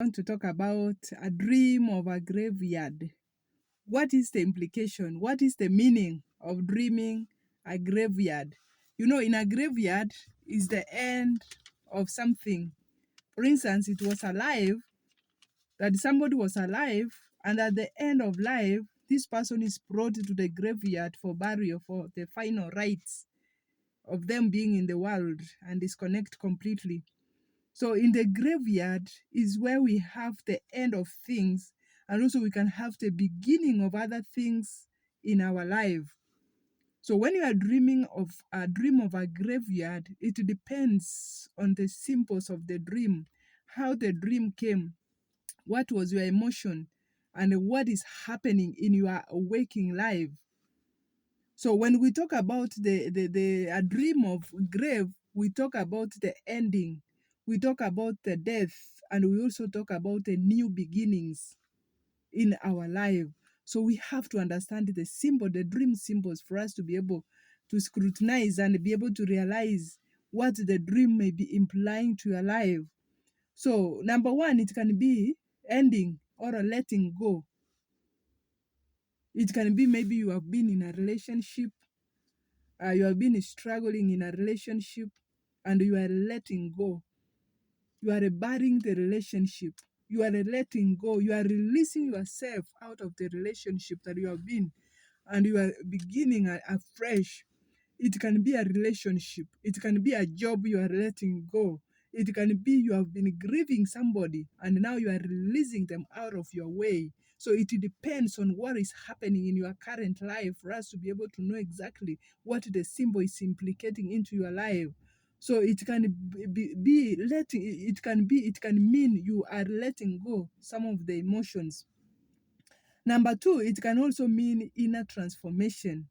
Want to talk about a dream of a graveyard. What is the implication? What is the meaning of dreaming a graveyard? In a graveyard is the end of something. For instance, it was alive, that somebody was alive, and at the end of life, this person is brought to the graveyard for burial, for the final rites of them being in the world and disconnect completely. So in the graveyard is where we have the end of things, and also we can have the beginning of other things in our life. So when you are dreaming of a dream of a graveyard, it depends on the symbols of the dream, how the dream came, what was your emotion, and what is happening in your waking life. So when we talk about the a dream of grave, we talk about the ending, we talk about the death, and we also talk about the new beginnings in our life. So we have to understand the symbol, the dream symbols, for us to be able to scrutinize and be able to realize what the dream may be implying to your life. So number one, it can be ending or a letting go. It can be maybe you have been in a relationship, you have been struggling in a relationship, and you are letting go. You are burying the relationship. You are letting go. You are releasing yourself out of the relationship that you have been, and you are beginning afresh. It can be a relationship. It can be a job you are letting go. It can be you have been grieving somebody and now you are releasing them out of your way. So it depends on what is happening in your current life for us to be able to know exactly what the symbol is implicating into your life. So it can be letting, it can mean you are letting go some of the emotions. Number two, it can also mean inner transformation.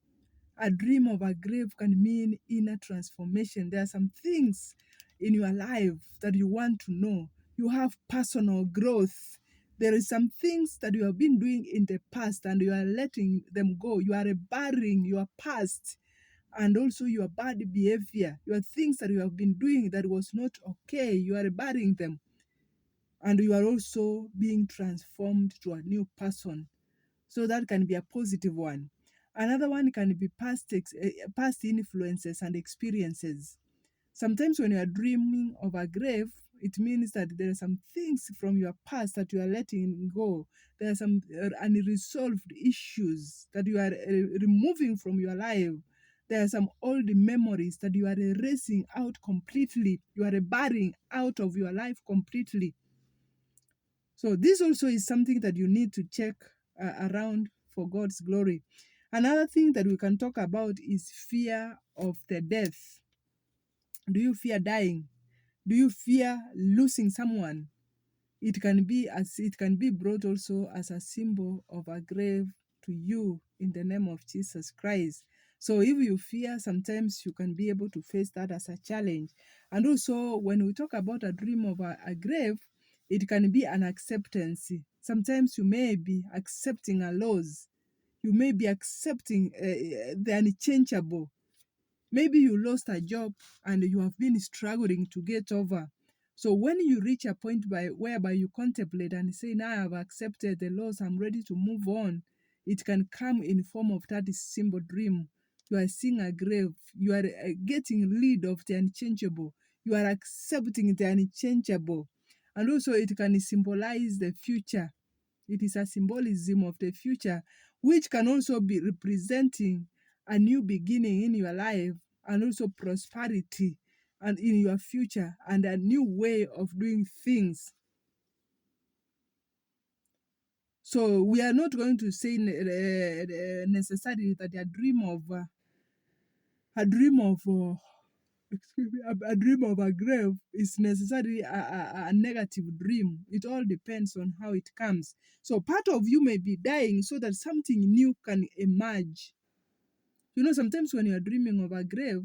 A dream of a grave can mean inner transformation. There are some things in your life that you want to know. You have personal growth. There is some things that you have been doing in the past and you are letting them go. You are burying your past and also your bad behavior. Your things that you have been doing that was not okay. You are burying them. And you are also being transformed to a new person. So that can be a positive one. Another one can be past influences and experiences. Sometimes when you are dreaming of a grave, it means that there are some things from your past that you are letting go. There are some unresolved issues that you are removing from your life. There are some old memories that you are erasing out completely. You are burying out of your life completely. So this also is something that you need to check around for God's glory. Another thing that we can talk about is fear of the death. Do you fear dying? Do you fear losing someone? It can be brought also as a symbol of a grave to you in the name of Jesus Christ. So if you fear, sometimes you can be able to face that as a challenge. And also when we talk about a dream of a grave, it can be an acceptance. Sometimes you may be accepting a loss. You may be accepting the unchangeable. Maybe you lost a job and you have been struggling to get over. So when you reach a point whereby you contemplate and say, now I have accepted the loss, I'm ready to move on, it can come in form of that symbol dream. You are seeing a grave. You are getting rid of the unchangeable. You are accepting the unchangeable. And also it can symbolize the future. It is a symbolism of the future, which can also be representing a new beginning in your life and also prosperity and in your future and a new way of doing things. So we are not going to say necessarily that a dream of excuse me, a dream of a grave is necessarily a negative dream. It all depends on how it comes. So part of you may be dying so that something new can emerge. Sometimes when you're dreaming of a grave,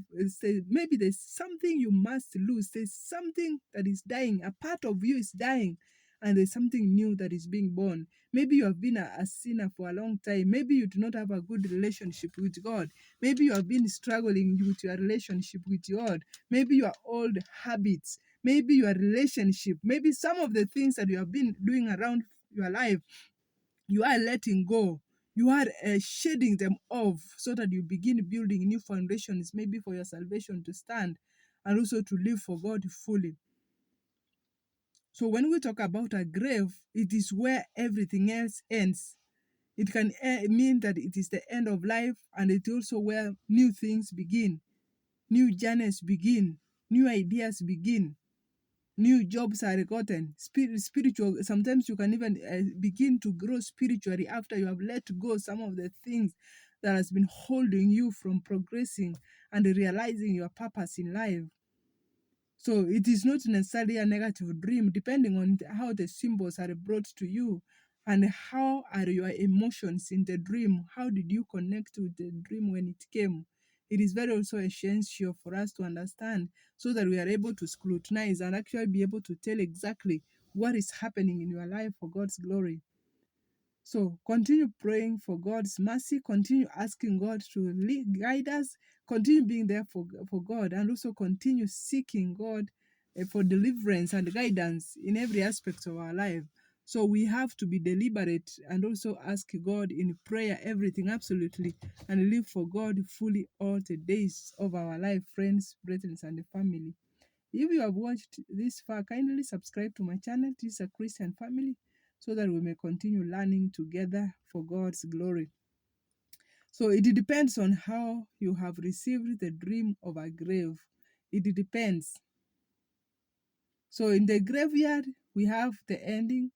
maybe there's something you must lose. There's something that is dying. A part of you is dying, and there's something new that is being born. Maybe you have been a sinner for a long time. Maybe you do not have a good relationship with God. Maybe you have been struggling with your relationship with God. Maybe your old habits. maybe your relationship, maybe some of the things that you have been doing around your life, you are letting go. You are shedding them off so that you begin building new foundations, maybe for your salvation to stand and also to live for God fully. So when we talk about a grave, it is where everything else ends. It can mean that it is the end of life, and it also where new things begin, new journeys begin, new ideas begin, new jobs are gotten. Spiritual, sometimes you can even begin to grow spiritually after you have let go some of the things that has been holding you from progressing and realizing your purpose in life. So it is not necessarily a negative dream, depending on how the symbols are brought to you and how are your emotions in the dream. How did you connect with the dream when it came? It is very also essential for us to understand so that we are able to scrutinize and actually be able to tell exactly what is happening in your life for God's glory. So continue praying for God's mercy, continue asking God to guide us, continue being there for God, and also continue seeking God for deliverance and guidance in every aspect of our life. So we have to be deliberate and also ask God in prayer everything absolutely and live for God fully all the days of our life, friends, brethren, and family. If you have watched this far, kindly subscribe to my channel. This is a Christian family, so that we may continue learning together for God's glory. So it depends on how you have received the dream of a grave. It depends. So in the graveyard, we have the ending,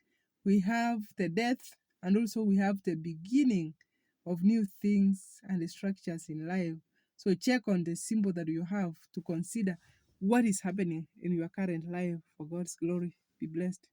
we have the death, and also we have the beginning of new things and structures in life. So check on the symbol that you have to consider what is happening in your current life for God's glory. Be blessed.